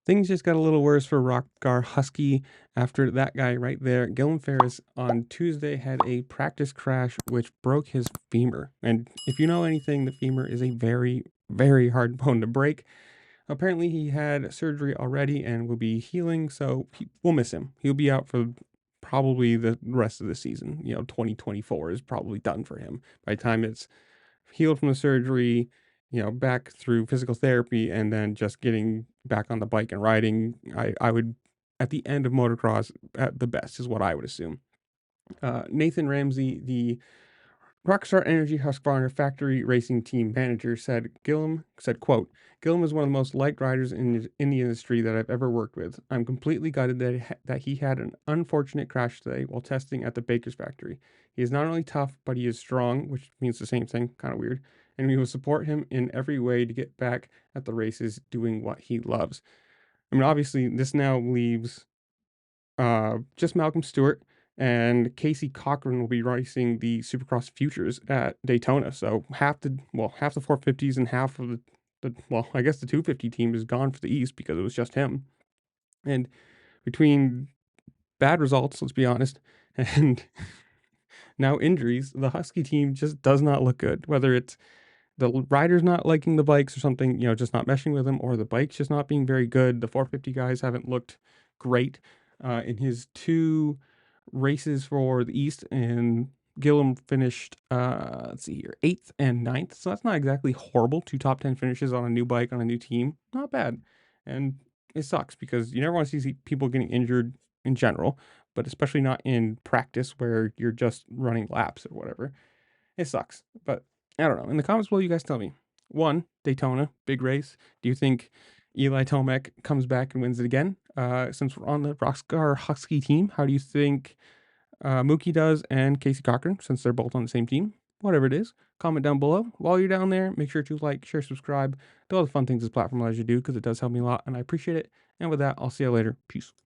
Things just got a little worse for Rockgar Husky after that guy right there. Guillem Ferris on Tuesday had a practice crash which broke his femur. And if you know anything, the femur is a very, very hard bone to break. Apparently, he had surgery already and will be healing, so we'll miss him. He'll be out for probably the rest of the season. 2024 is probably done for him. By the time it's healed from the surgery, back through physical therapy, and then just getting back on the bike and riding, I would, at the end of motocross, at the best, is what I would assume. Nathan Ramsey, the Rockstar Energy Husqvarna factory racing team manager said, quote, Guillem is one of the most liked riders in the industry that I've ever worked with. I'm completely gutted that he had an unfortunate crash today while testing at the Baker's factory. He is not only tough, but he is strong, which means the same thing, kind of weird, and we will support him in every way to get back at the races doing what he loves. I mean, obviously, this now leaves just Malcolm Stewart, and Casey Cochran will be racing the Supercross Futures at Daytona. So half the 450s and half of I guess the 250 team is gone for the East because it was just him. And between bad results, let's be honest, and now injuries, the Husky team just does not look good. Whether it's the riders not liking the bikes or something, just not meshing with them, or the bikes just not being very good. The 450 guys haven't looked great in his two races for the East, and Guillem finished, let's see here, 8th and 9th. So that's not exactly horrible. 2 top 10 finishes on a new bike, on a new team. Not bad. And it sucks because you never want to see people getting injured in general, but especially not in practice where you're just running laps or whatever. It sucks. But I don't know. In the comments below, you guys tell me. 1, Daytona, big race. Do you think Eli Tomac comes back and wins it again? Since we're on the Rockstar Husky team, how do you think Mookie does and Casey Cochran, since they're both on the same team? Whatever it is, comment down below. While you're down there, make sure to like, share, subscribe, do all the fun things this platform allows you to do, because it does help me a lot, and I appreciate it. And with that, I'll see you later. Peace.